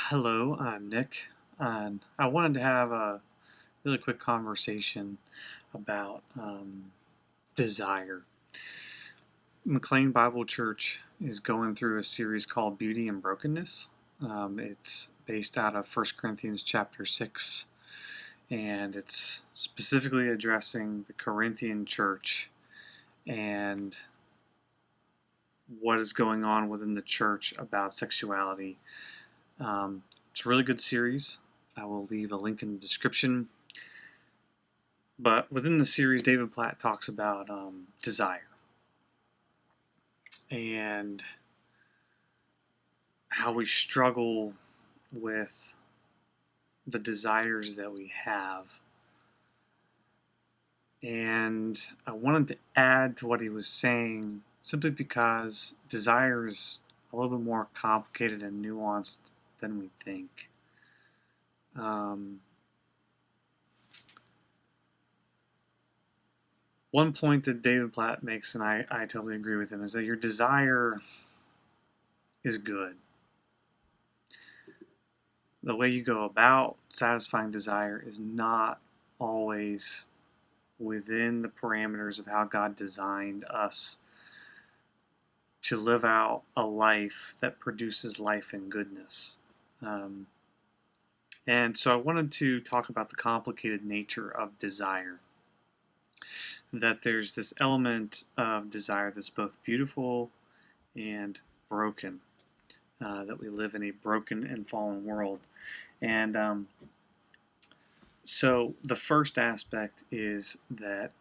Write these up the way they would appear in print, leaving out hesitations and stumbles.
Hello, I'm Nick, and I wanted to have a really quick conversation about desire. McLean Bible Church is going through a series called Beauty and Brokenness. It's based out of 1 Corinthians chapter 6, and it's specifically addressing the Corinthian church and what is going on within the church about sexuality. It's a really good series. I will leave a link in the description. But within the series, David Platt talks about desire and how we struggle with the desires that we have. And I wanted to add to what he was saying simply because desire is a little bit more complicated and nuanced than we think. One point that David Platt makes, and I totally agree with him, is that your desire is good. The way you go about satisfying desire is not always within the parameters of how God designed us to live out a life that produces life and goodness. And so I wanted to talk about the complicated nature of desire. That there's this element of desire that's both beautiful and broken. That we live in a broken and fallen world. And so the first aspect is that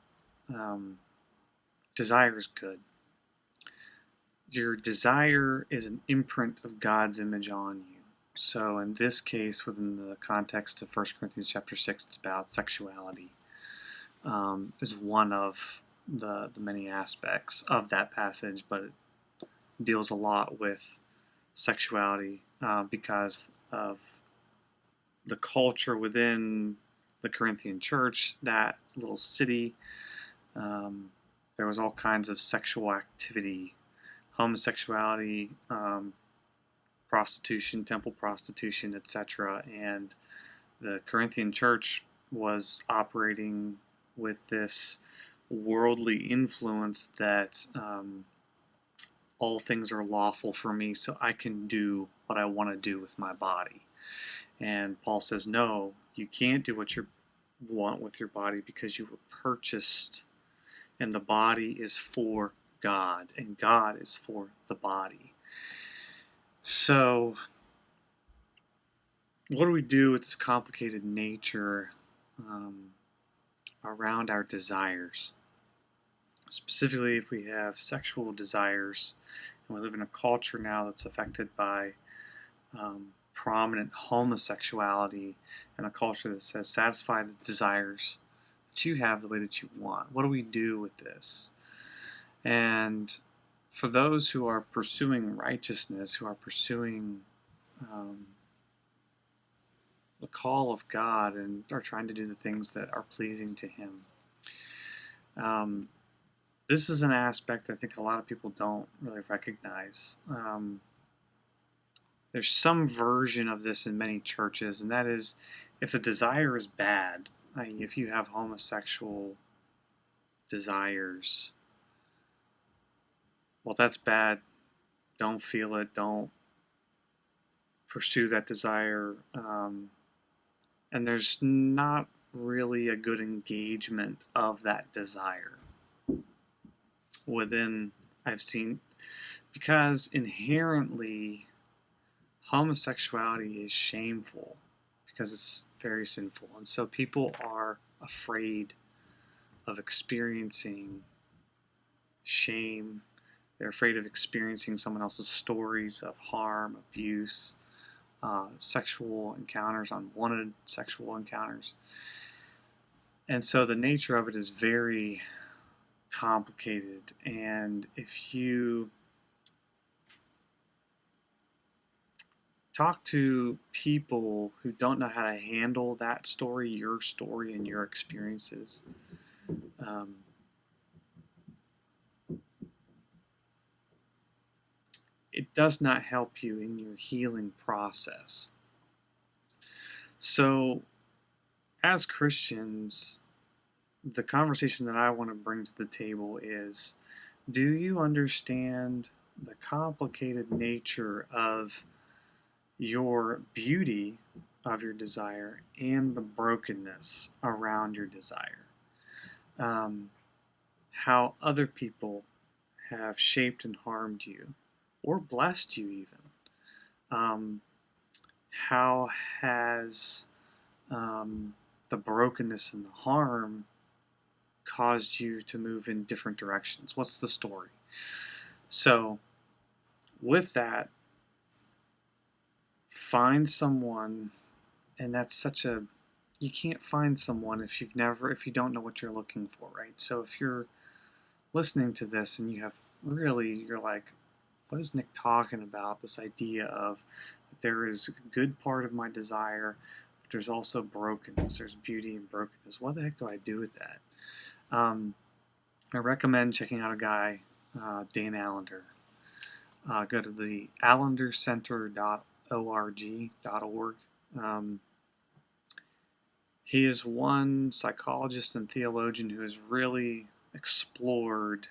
desire is good. Your desire is an imprint of God's image on you. So in this case, within the context of 1 Corinthians chapter 6, it's about sexuality. Is one of the many aspects of that passage, but it deals a lot with sexuality because of the culture within the Corinthian church, that little city. There was all kinds of sexual activity, homosexuality, prostitution, temple prostitution, etc. And the Corinthian church was operating with this worldly influence that all things are lawful for me, so I can do what I want to do with my body. And Paul says, no, you can't do what you want with your body because you were purchased, and the body is for God, and God is for the body. So, what do we do with this complicated nature around our desires? Specifically, if we have sexual desires, and we live in a culture now that's affected by prominent homosexuality, and a culture that says satisfy the desires that you have the way that you want. What do we do with this? And for those who are pursuing righteousness, who are pursuing the call of God and are trying to do the things that are pleasing to Him, this is an aspect I think a lot of people don't really recognize. There's some version of this in many churches, and that is if the desire is bad, i.e., if you have homosexual desires, well, that's bad. Don't feel it. Don't pursue that desire. And there's not really a good engagement of that desire within, I've seen, because inherently homosexuality is shameful because it's very sinful. And so people are afraid of experiencing shame. They're afraid of experiencing someone else's stories of harm, abuse, sexual encounters, unwanted sexual encounters. And so the nature of it is very complicated. And if you talk to people who don't know how to handle that story, your story, and your experiences, it does not help you in your healing process. So, as Christians, the conversation that I want to bring to the table is, do you understand the complicated nature of your beauty of your desire and the brokenness around your desire? Um, how other people have shaped and harmed you, or blessed you, even. Um, how has the brokenness and the harm caused you to move in different directions? What's the story? So, with that, find someone, and that's such a, you can't find someone if if you don't know what you're looking for, right? So, if you're listening to this and you're like, what is Nick talking about? This idea of there is a good part of my desire, but there's also brokenness. There's beauty in brokenness. What the heck do I do with that? I recommend checking out a guy, Dan Allender. Go to the allendercenter.org. He is one psychologist and theologian who has really explored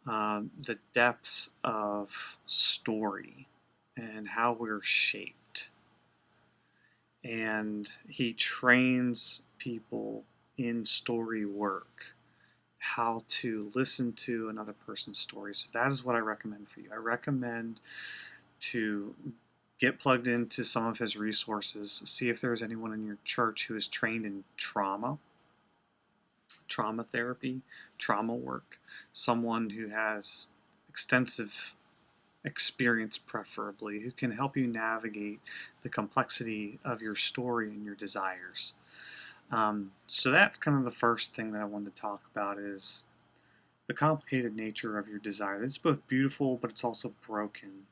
the depths of story and how we're shaped. And he trains people in story work, how to listen to another person's story. So that is what I recommend for you. I recommend to get plugged into some of his resources, see if there's anyone in your church who is trained in trauma therapy, trauma work, someone who has extensive experience, preferably, who can help you navigate the complexity of your story and your desires. So that's kind of the first thing that I wanted to talk about, is the complicated nature of your desire. It's both beautiful, but it's also broken.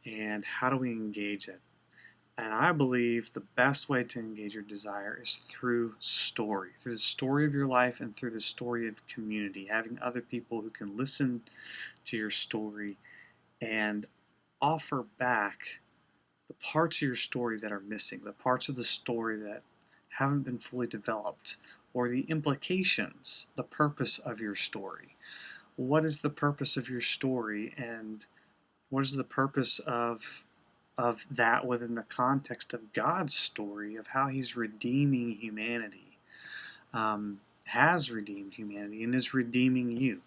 And how do we engage it? And I believe the best way to engage your desire is through the story of your life and through the story of community, having other people who can listen to your story and offer back the parts of your story that are missing, the parts of the story that haven't been fully developed, or the implications, the purpose of your story. What is the purpose of your story, and what is the purpose of that within the context of God's story of how He's redeeming humanity, has redeemed humanity, and is redeeming you?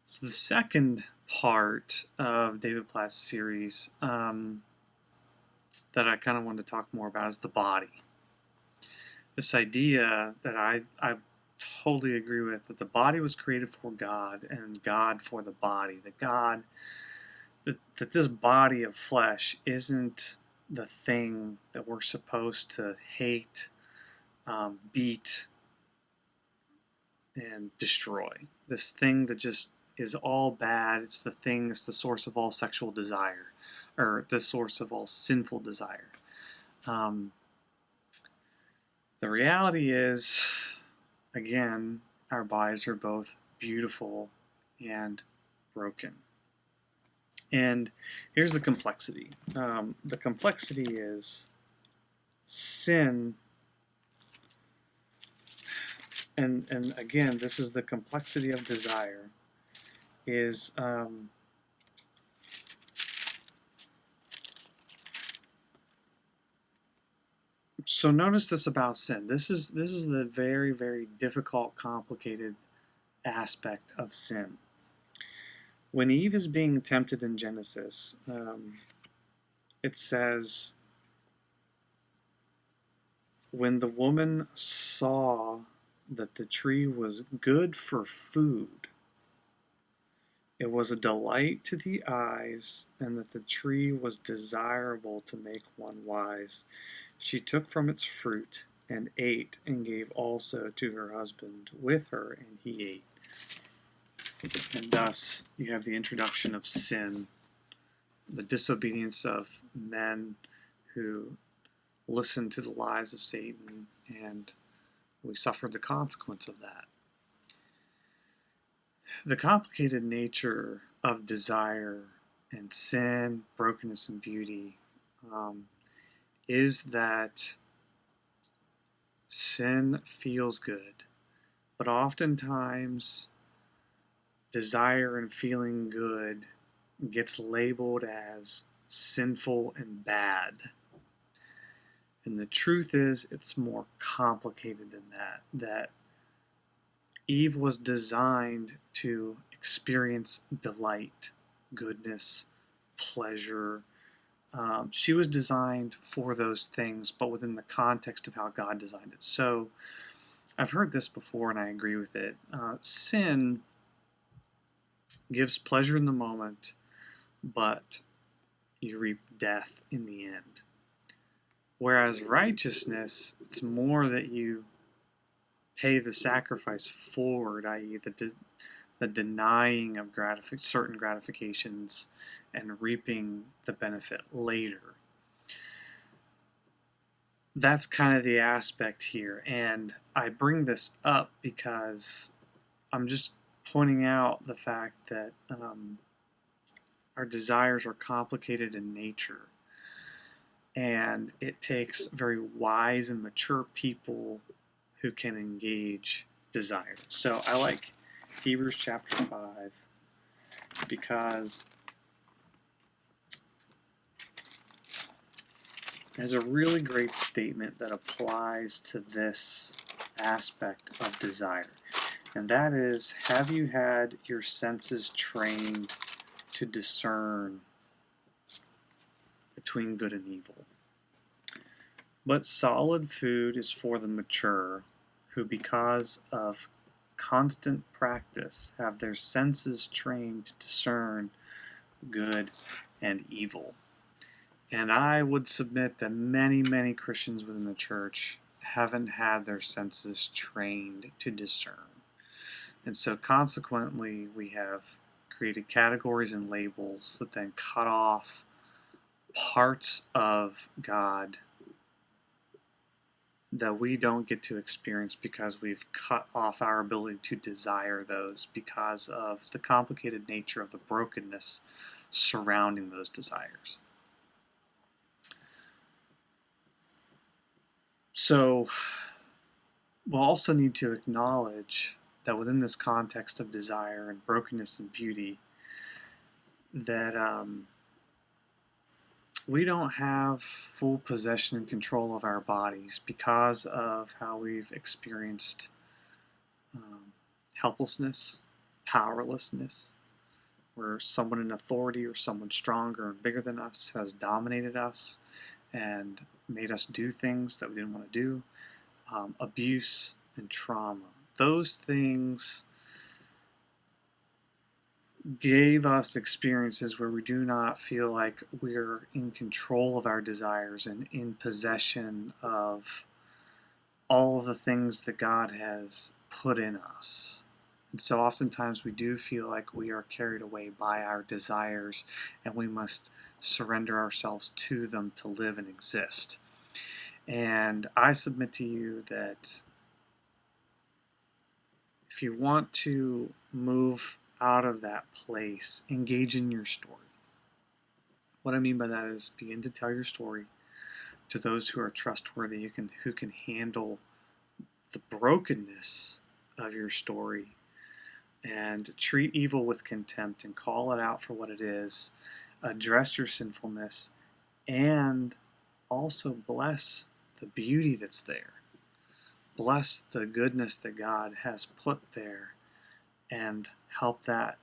So the second part of David Platt's series that I kind of wanted to talk more about is the body. This idea that I totally agree with, that the body was created for God and God for the body. That this body of flesh isn't the thing that we're supposed to hate, beat, and destroy. This thing that just is all bad. It's the thing that's the source of all sexual desire, or the source of all sinful desire. The reality is, again, our bodies are both beautiful and broken. And here's the complexity. The complexity is sin, and again, this is the complexity of desire, is so notice this about sin. This is the very, very difficult, complicated aspect of sin. When Eve is being tempted in Genesis, it says, when the woman saw that the tree was good for food, it was a delight to the eyes, and that the tree was desirable to make one wise, she took from its fruit and ate, and gave also to her husband with her, and he ate. And thus you have the introduction of sin, the disobedience of men who listened to the lies of Satan, and we suffered the consequence of that. The complicated nature of desire and sin, brokenness and beauty, is that sin feels good, but oftentimes desire and feeling good gets labeled as sinful and bad. And the truth is, it's more complicated than that. That Eve was designed to experience delight, goodness, pleasure. She was designed for those things, but within the context of how God designed it. So I've heard this before, and I agree with it. Sin gives pleasure in the moment, but you reap death in the end. Whereas righteousness, it's more that you pay the sacrifice forward, i.e., the denying of certain gratifications and reaping the benefit later. That's kind of the aspect here. And I bring this up because I'm just pointing out the fact that our desires are complicated in nature. And it takes very wise and mature people who can engage desire. So I like Hebrews chapter 5 because it has a really great statement that applies to this aspect of desire. And that is, have you had your senses trained to discern between good and evil? But solid food is for the mature, who because of constant practice have their senses trained to discern good and evil. And I would submit that many, many Christians within the church haven't had their senses trained to discern. And so consequently, we have created categories and labels that then cut off parts of God that we don't get to experience because we've cut off our ability to desire those because of the complicated nature of the brokenness surrounding those desires. So we'll also need to acknowledge that within this context of desire and brokenness and beauty, that we don't have full possession and control of our bodies because of how we've experienced helplessness, powerlessness, where someone in authority or someone stronger and bigger than us has dominated us and made us do things that we didn't want to do. Abuse and trauma. Those things gave us experiences where we do not feel like we're in control of our desires and in possession of all of the things that God has put in us. And so oftentimes we do feel like we are carried away by our desires and we must surrender ourselves to them to live and exist. And I submit to you that if you want to move out of that place, engage in your story. What I mean by that is begin to tell your story to those who are trustworthy, who can handle the brokenness of your story, and treat evil with contempt and call it out for what it is, address your sinfulness, and also bless the beauty that's there. Bless the goodness that God has put there and help that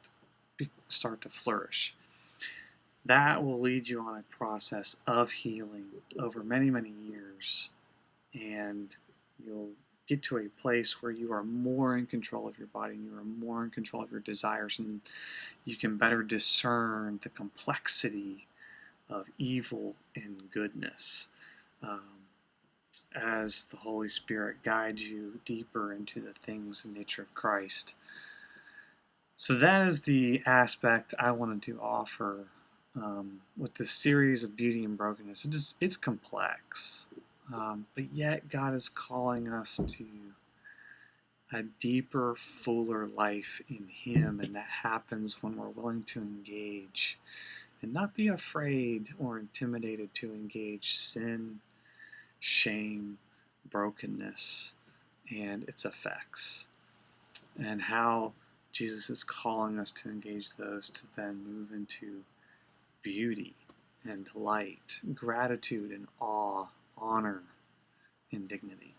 start to flourish. That will lead you on a process of healing over many, many years, and you'll get to a place where you are more in control of your body and you are more in control of your desires, and you can better discern the complexity of evil and goodness as the Holy Spirit guides you deeper into the things and nature of Christ. So that is the aspect I wanted to offer with this series of beauty and brokenness. It's complex, but yet God is calling us to a deeper, fuller life in Him, and that happens when we're willing to engage and not be afraid or intimidated to engage sin shame, brokenness, and its effects, and how Jesus is calling us to engage those to then move into beauty and light, gratitude and awe, honor and dignity.